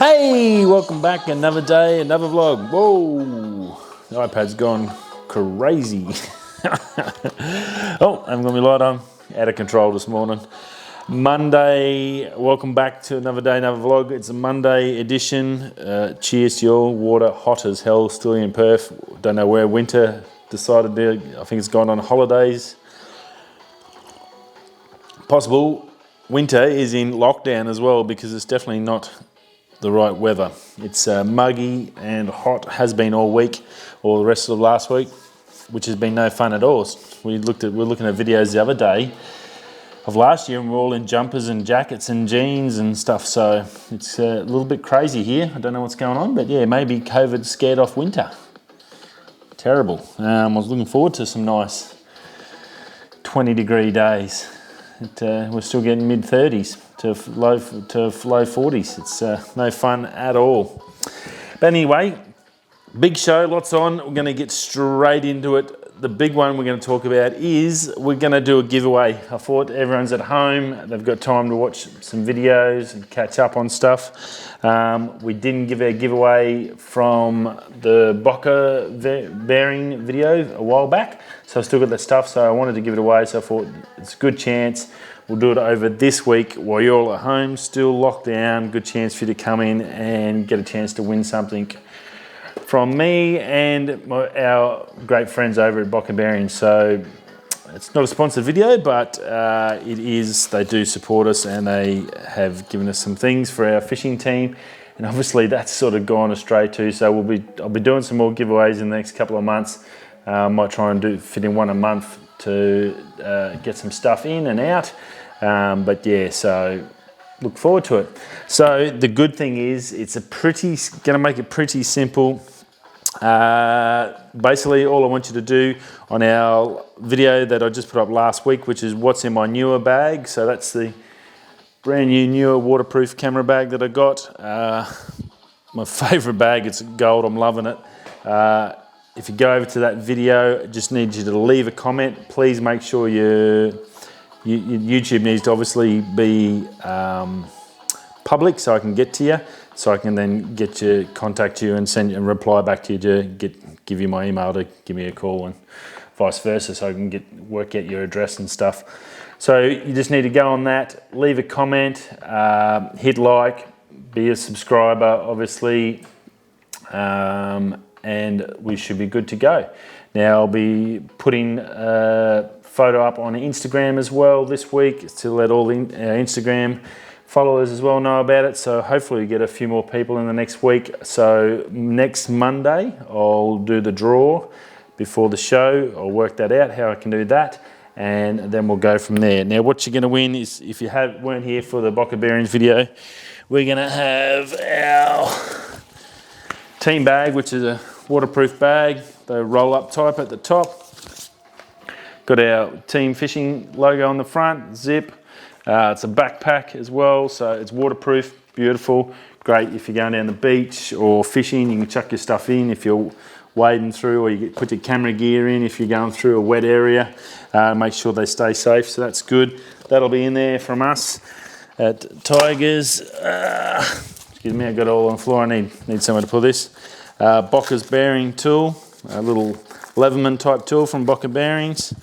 Hey, welcome back. Another day, another vlog. Whoa, the iPad's gone crazy. Oh, I'm gonna be light on. Out of control this morning. Monday, welcome back to another day, another vlog. It's a Monday edition. Cheers to you all. Water hot as hell, still in Perth. Don't know where winter decided to, I think it's gone on holidays. Possible winter is in lockdown as well because it's definitely not the right weather. It's muggy and hot, has been all week, or the rest of last week, which has been no fun at all. We're looking at videos the other day of last year and we're all in jumpers and jackets and jeans and stuff, so it's a little bit crazy here. I don't know what's going on, but yeah, maybe COVID scared off winter. Terrible. I was looking forward to some nice 20-degree days. We're still getting mid-30s to low 40s. It's no fun at all. But anyway, big show, lots on. We're going to get straight into it. The big one we're going to talk about is we're going to do a giveaway. I thought everyone's at home, they've got time to watch some videos and catch up on stuff. We didn't give our giveaway from the Bocker bearing video a while back, so I've still got that stuff, so I wanted to give it away, so I thought it's a good chance. We'll do it over this week while you're all at home, still locked down. Good chance for you to come in and get a chance to win something from me and our great friends over at Bocker Bearing. So it's not a sponsored video, but it is. They do support us and they have given us some things for our fishing team. And obviously that's sort of gone astray too. So I'll be doing some more giveaways in the next couple of months. Might try and fit in one a month to get some stuff in and out. But yeah, so look forward to it. So the good thing is it's gonna make it pretty simple. Basically all I want you to do on our video that I just put up last week, which is what's in my Neewer bag. So that's the brand new Neewer waterproof camera bag that I got. My favorite bag, it's gold, I'm loving it. If you go over to that video, I just need you to leave a comment. Please make sure YouTube needs to obviously be public so I can get to you, so I can then contact you and send and reply back to you to give you my email to give me a call and vice versa, so I can work out your address and stuff. So you just need to go on that, leave a comment, hit like, be a subscriber obviously, and we should be good to go. Now I'll be putting a photo up on Instagram as well this week to let all the Instagram followers as well know about it. So hopefully we get a few more people in the next week. So next Monday I'll do the draw before the show. I'll work that out, how I can do that, and then we'll go from there. Now what you're going to win is, if you weren't here for the Bocker Bearings video, we're going to have our team bag, which is a waterproof bag, the roll-up type at the top. Got our team fishing logo on the front, zip. It's a backpack as well, so it's waterproof, beautiful. Great if you're going down the beach or fishing, you can chuck your stuff in if you're wading through, or you put your camera gear in if you're going through a wet area. Make sure they stay safe, so that's good. That'll be in there from us at Tigers. Excuse me, I got it all on the floor. I need somewhere to put this. Bocker's bearing tool, a little Leverman type tool from Bocker Bearings.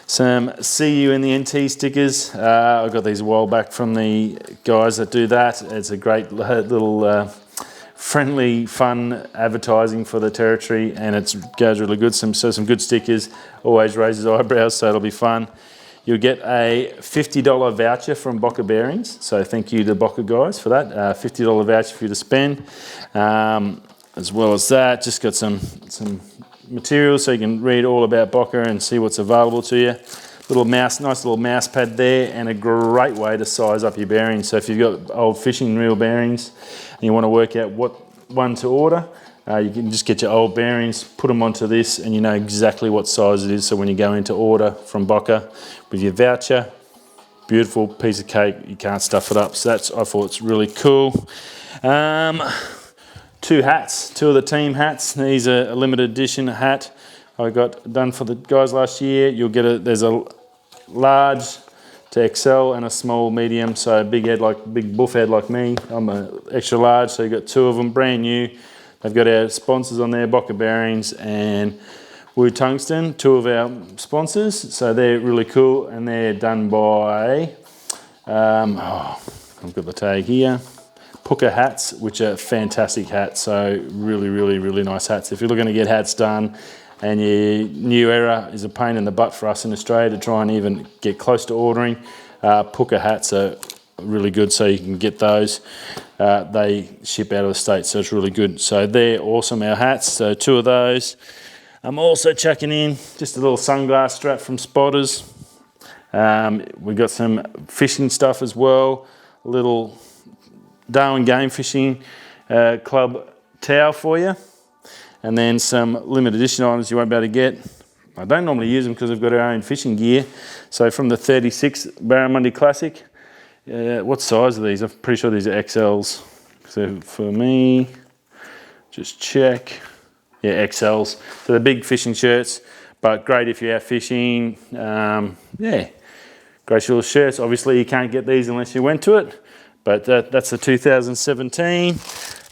Some see you in the NT stickers. I got these a while back from the guys that do that. It's a great little friendly, fun advertising for the territory, and it goes really good. Some good stickers. Always raises eyebrows, so it'll be fun. You'll get a $50 voucher from Bocker Bearings. So thank you to Bocker guys for that. $50 voucher for you to spend. As well as that, just got some materials so you can read all about Bocker and see what's available to you. Nice little mouse pad there, and a great way to size up your bearings. So if you've got old fishing reel bearings and you want to work out what one to order, you can just get your old bearings, put them onto this, and you know exactly what size it is. So when you go into order from Bocker with your voucher, beautiful piece of cake, you can't stuff it up. So I thought it's really cool. Two hats, two of the team hats. These are a limited edition hat I got done for the guys last year. You'll get there's a large to XL and a small medium, so big buff head like me. I'm a extra large, so you've got 2 of them, brand new. They've got our sponsors on there, Boca Bearings and Wu Tungsten, 2 of our sponsors, so they're really cool, and they're done by, I've got the tag here, Puka hats, which are fantastic hats, so really nice hats. If you're looking to get hats done and your new era is a pain in the butt for us in Australia to try and even get close to ordering, Puka hats are really good, so you can get those. They ship out of the States, so it's really good. So they're awesome, our hats, so 2 of those. I'm also chucking in just a little sunglass strap from Spotters. We've got some fishing stuff as well, a little Darwin Game Fishing Club towel for you, and then some limited edition items you won't be able to get. I don't normally use them because we've got our own fishing gear. So from the 36 Barramundi Classic, what size are these? I'm pretty sure these are XLs. So for me, just check. Yeah, XLs. So they're big fishing shirts, but great if you're out fishing. Yeah, great little shirts. Obviously you can't get these unless you went to it, but that's the 2017.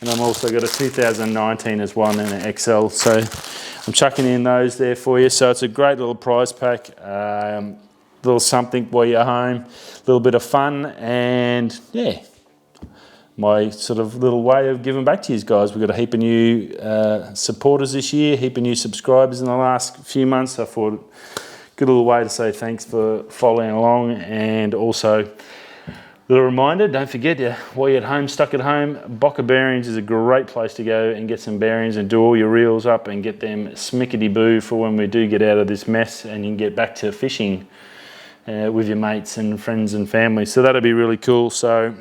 And I've also got a 2019 as well, and an XL. So I'm chucking in those there for you. So it's a great little prize pack. Little something while you're home, a little bit of fun, and yeah, my sort of little way of giving back to you guys. We've got a heap of new supporters this year, heap of new subscribers in the last few months. I thought good little way to say thanks for following along, and also a little reminder, don't forget, while you're at home, stuck at home, Boca Bearings is a great place to go and get some bearings and do all your reels up and get them smickety-boo for when we do get out of this mess and you can get back to fishing with your mates and friends and family. So that'll be really cool. So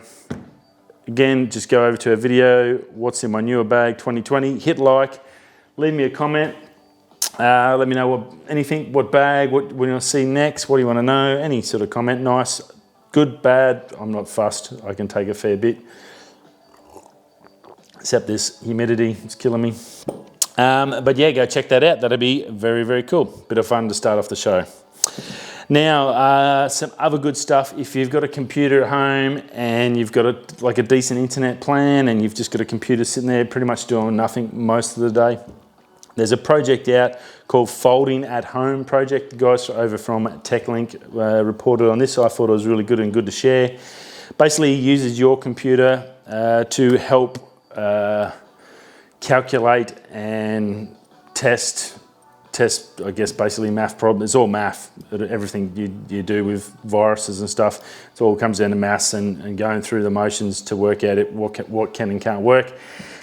again, just go over to our video, what's in my Neewer bag 2020, hit like, leave me a comment, let me know what bag, what you want to see next, what do you want to know, any sort of comment, nice, good, bad, I'm not fussed, I can take a fair bit, except this humidity, it's killing me. But yeah, go check that out, that'll be very cool, bit of fun to start off the show. Now, some other good stuff. If you've got a computer at home and you've got a decent internet plan and you've just got a computer sitting there pretty much doing nothing most of the day, there's a project out called Folding at Home project. The guys over from TechLink reported on this. I thought it was really good and good to share. Basically, it uses your computer to help calculate and test, I guess, basically math problems. It's all math. Everything you do with viruses and stuff, it all comes down to maths and going through the motions to work out what can and can't work.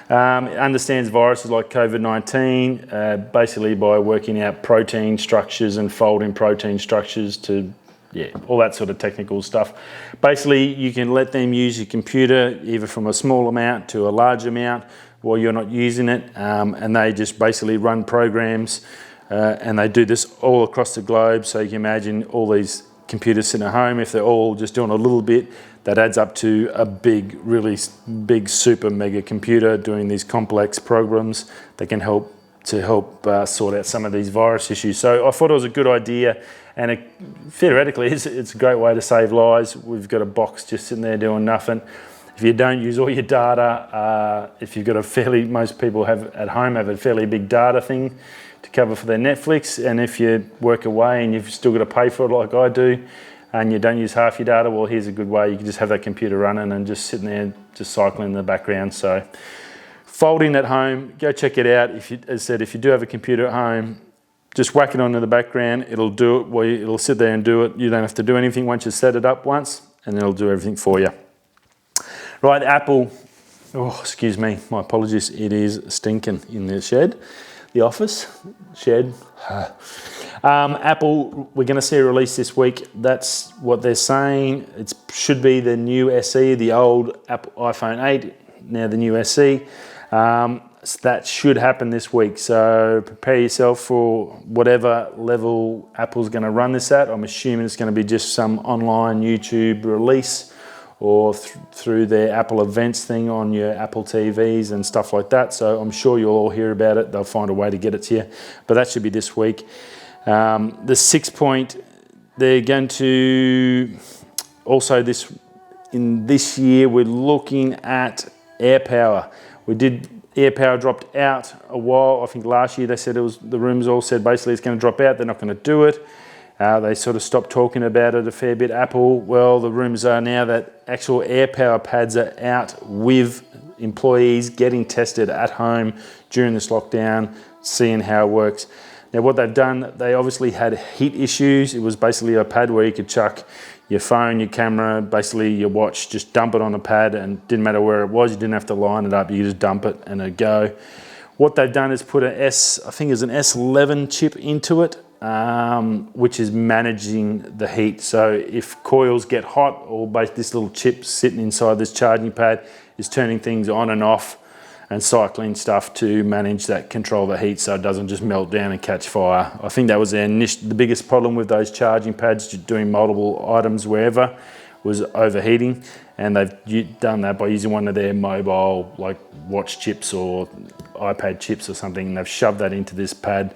It understands viruses like COVID-19 basically by working out protein structures and folding protein structures to, yeah, all that sort of technical stuff. Basically, you can let them use your computer either from a small amount to a large amount while you're not using it, and they just basically run programs. And they do this all across the globe, so you can imagine all these computers sitting at home, if they're all just doing a little bit, that adds up to a really big, super mega computer doing these complex programs that can help sort out some of these virus issues. So I thought it was a good idea, and theoretically it's a great way to save lives. We've got a box just sitting there doing nothing. If you don't use all your data, if you've got most people at home have a fairly big data thing to cover for their Netflix, and if you work away and you've still got to pay for it like I do, and you don't use half your data, well, here's a good way. You can just have that computer running and just sitting there, just cycling in the background. So Folding at Home, go check it out. As I said, if you do have a computer at home, just whack it onto the background. It'll do it. Well, it'll sit there and do it. You don't have to do anything once you set it up once, and it'll do everything for you. Right, Apple. Oh, excuse me. My apologies. It is stinking in the shed. The office, shed. Apple, we're going to see a release this week. That's what they're saying. It should be the new SE, the old Apple iPhone 8, now the new SE. So that should happen this week. So prepare yourself for whatever level Apple's going to run this at. I'm assuming it's going to be just some online YouTube release, or through their Apple events thing on your Apple TVs and stuff like that. So I'm sure you'll all hear about it. They'll find a way to get it to you. But that should be this week. The 6 point, they're going to Also in this year, we're looking at air power. Air power dropped out a while. I think last year they said the rumors all said basically it's going to drop out. They're not going to do it. They sort of stopped talking about it a fair bit. Apple, well, the rumors are now that actual air power pads are out with employees getting tested at home during this lockdown, seeing how it works. Now what they've done, they obviously had heat issues. It was basically a pad where you could chuck your phone, your camera, basically your watch, just dump it on a pad, and didn't matter where it was, you didn't have to line it up, you just dump it and it'd go. What they've done is put I think it's an S11 chip into it, which is managing the heat. So if coils get hot, or this little chip sitting inside this charging pad is turning things on and off and cycling stuff to manage that, control the heat so it doesn't just melt down and catch fire. I think that was the biggest problem with those charging pads, doing multiple items wherever, was overheating. And they've done that by using one of their mobile, like watch chips or iPad chips or something, and they've shoved that into this pad.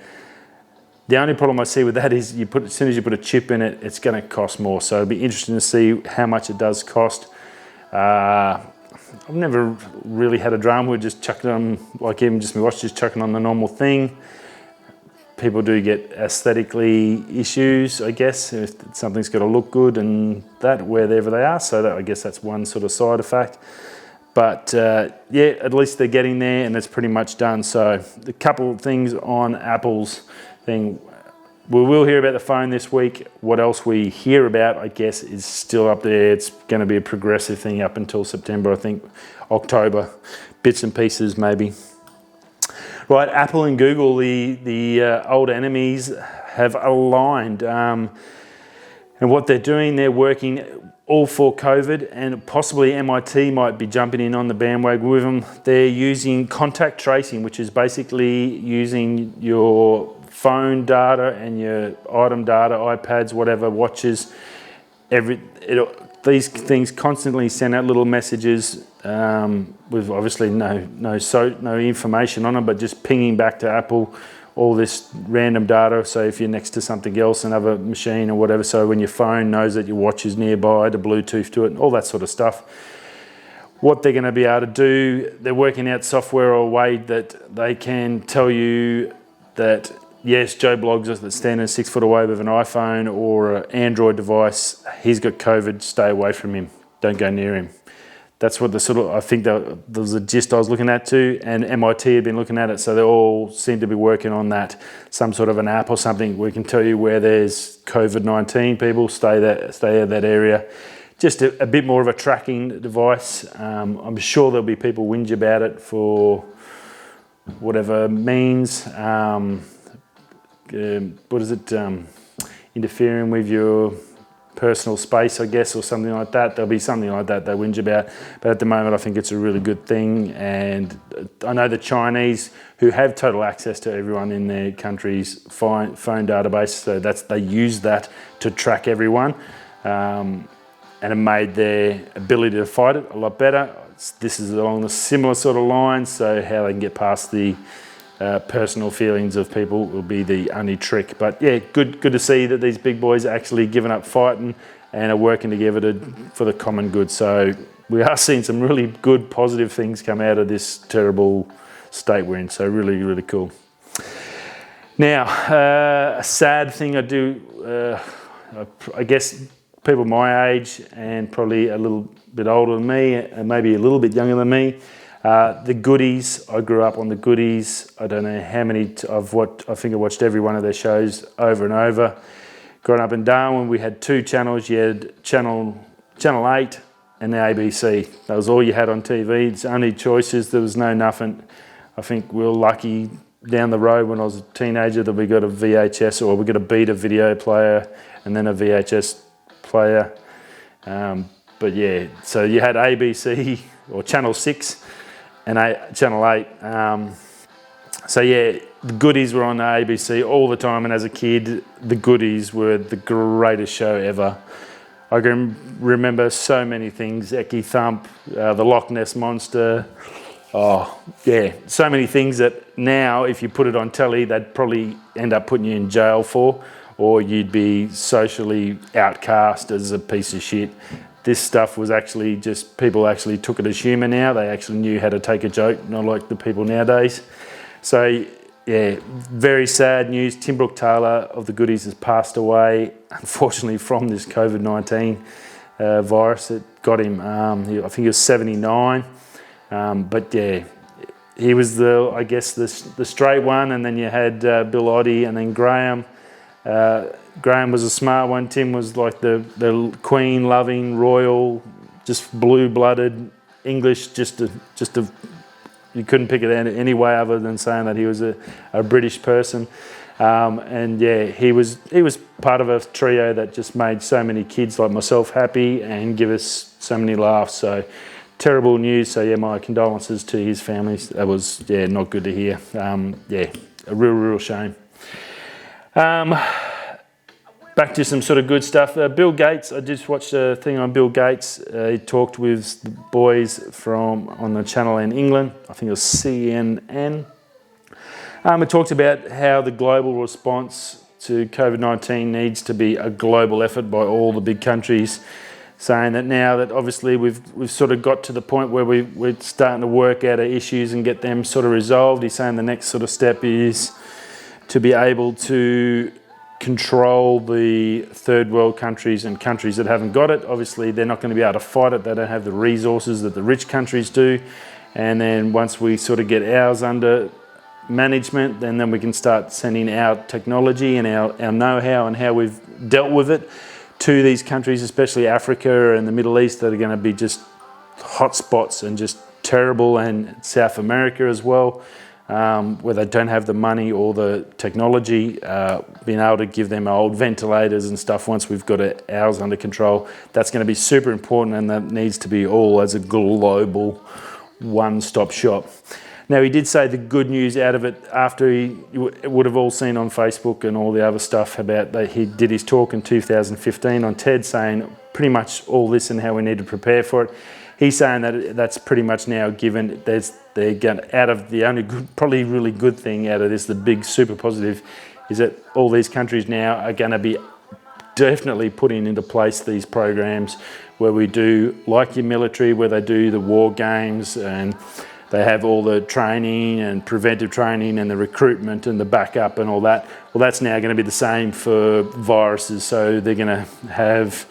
The only problem I see with that is as soon as you put a chip in it, it's going to cost more. So it'll be interesting to see how much it does cost. I've never really had a drama with just chucking on, like even just my watch, just chucking on the normal thing. People do get aesthetically issues, I guess, if something's got to look good and that, wherever they are. So I guess that's one sort of side effect. But yeah, at least they're getting there and it's pretty much done. So a couple of things on Apple's thing. We will hear about the phone this week. What else we hear about, I guess, is still up there. It's going to be a progressive thing up until September, I think, October, bits and pieces maybe. Right, Apple and Google, the old enemies, have aligned. And what they're doing, they're working all for COVID, and possibly MIT might be jumping in on the bandwagon with them. They're using contact tracing, which is basically using your phone data and your item data, iPads, whatever, watches. These things constantly send out little messages with obviously no information on them, but just pinging back to Apple all this random data. So if you're next to something else, another machine or whatever, so when your phone knows that your watch is nearby, to Bluetooth to it, and all that sort of stuff. What they're going to be able to do, they're working out software or a way that they can tell you that, yes, Joe Bloggs is standing 6 foot away with an iPhone or an Android device. He's got COVID. Stay away from him. Don't go near him. That's what I think there was a gist I was looking at too, and MIT had been looking at it, so they all seem to be working on that, some sort of an app or something. We can tell you where there's COVID-19 people, stay in that area. Just a bit more of a tracking device. I'm sure there'll be people whinge about it for whatever means. Interfering with your personal space, I guess, or something like that. There'll be something like that they whinge about. But at the moment, I think it's a really good thing. And I know the Chinese, who have total access to everyone in their country's phone database, so they use that to track everyone. And it made their ability to fight it a lot better. This is along the similar sort of lines, so how they can get past the personal feelings of people will be the only trick. But yeah, good to see that these big boys are actually giving up fighting and are working together for the common good. So we are seeing some really good positive things come out of this terrible state we're in. So really, really cool. Now, a sad thing I do, I guess people my age and probably a little bit older than me and maybe a little bit younger than me, the Goodies. I grew up on the Goodies. I don't know how many I think I watched every one of their shows over and over. Growing up in Darwin, we had 2 channels. You had Channel 8 and the ABC. That was all you had on TV. It's only choices. There was no nothing. I think we were lucky down the road when I was a teenager that we got a VHS, or we got a Beta video player and then a VHS player. But yeah, so you had ABC or Channel 6 and Channel 8. So yeah, the Goodies were on the ABC all the time, and as a kid, the Goodies were the greatest show ever. I can remember so many things, Eki Thump, the Loch Ness Monster. Oh yeah, so many things that now if you put it on telly, they'd probably end up putting you in jail for, or you'd be socially outcast as a piece of shit. This stuff was actually just, people actually took it as humour now. They actually knew how to take a joke, not like the people nowadays. So yeah, very sad news. Tim Brooke-Taylor of the Goodies has passed away, unfortunately, from this COVID-19 virus that got him. I think he was 79. But yeah, he was I guess the straight one, and then you had Bill Oddie, and then Graham. Graham was a smart one. Tim was like the queen-loving, royal, just blue-blooded English. You couldn't pick it any way other than saying that he was a British person. And yeah, he was part of a trio that just made so many kids like myself happy and give us so many laughs. So terrible news. So yeah, my condolences to his family. That was not good to hear. Yeah, a real shame. Back to some sort of good stuff. Bill Gates, I just watched a thing on Bill Gates. He talked with the boys on the channel in England. I think it was CNN. It talked about how the global response to COVID-19 needs to be a global effort by all the big countries, saying that now that obviously we've sort of got to the point where we're starting to work out our issues and get them sort of resolved. He's saying the next sort of step is to be able to control the third world countries and countries that haven't got it. Obviously, they're not going to be able to fight it. They don't have the resources that the rich countries do. And then once we sort of get ours under management, then we can start sending our technology and our know-how and how we've dealt with it to these countries, especially Africa and the Middle East, that are going to be just hotspots and just terrible, and South America as well. Where they don't have the money or the technology, being able to give them old ventilators and stuff once we've got ours under control. That's going to be super important, and that needs to be all as a global one-stop shop. Now, he did say the good news out of it after he would have all seen on Facebook and all the other stuff about that he did his talk in 2015 on TED, saying pretty much all this and how we need to prepare for it. He's saying that that's pretty much now given. They're going out of the only good, probably really good thing out of this, the big super positive, is that all these countries now are going to be definitely putting into place these programs where we do, like your military, where they do the war games and they have all the training and preventive training and the recruitment and the backup and all that. Well, that's now going to be the same for viruses. So they're going to have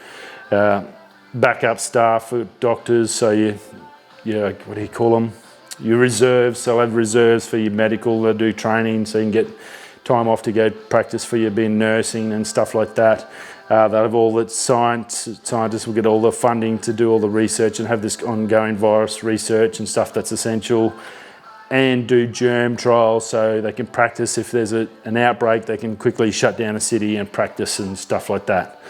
backup staff for doctors. So what do you call them? Your reserves. So they'll have reserves for your medical. They'll do training so you can get time off to go practice for your being nursing and stuff like that. They'll have all the scientists will get all the funding to do all the research and have this ongoing virus research and stuff that's essential, and do germ trials so they can practice. If there's an outbreak, they can quickly shut down a city and practice and stuff like that.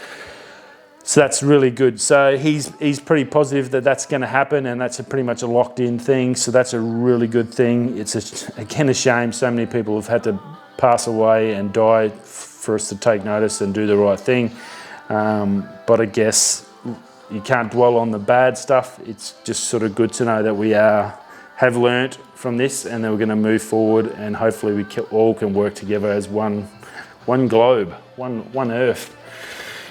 So that's really good. So he's pretty positive that that's going to happen, and that's pretty much a locked-in thing. So that's a really good thing. It's again a shame so many people have had to pass away and die for us to take notice and do the right thing. But I guess you can't dwell on the bad stuff. It's just sort of good to know that we have learnt from this, and that we're going to move forward, and hopefully we all can work together as one globe, one Earth,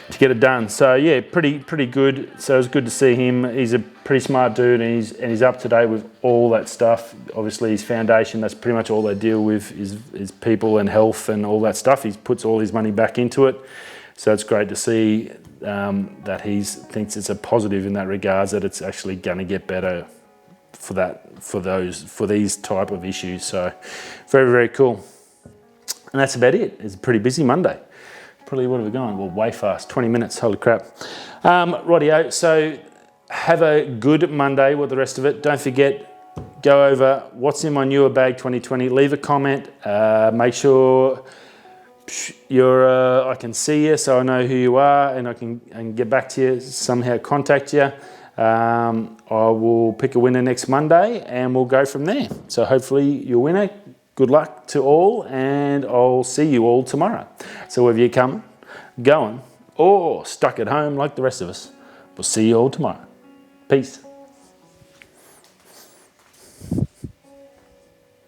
to get it done. So yeah, pretty good. So it was good to see him. He's a pretty smart dude, and he's up to date with all that stuff. Obviously his foundation, that's pretty much all they deal with is people and health and all that stuff. He puts all his money back into it. So it's great to see that he thinks it's a positive in that regards, that it's actually going to get better for these type of issues. So very cool. And that's about it. It's a pretty busy Monday. Probably, what have we gone? Well, way fast, 20 minutes, holy crap. Rightio, so have a good Monday with the rest of it. Don't forget, go over what's in my Neewer bag 2020, leave a comment, make sure I can see you so I know who you are, and I can get back to you, somehow contact you. I will pick a winner next Monday and we'll go from there. So hopefully you'll win it. Good luck to all, and I'll see you all tomorrow. So whether you're coming, going, or stuck at home like the rest of us, we'll see you all tomorrow. Peace.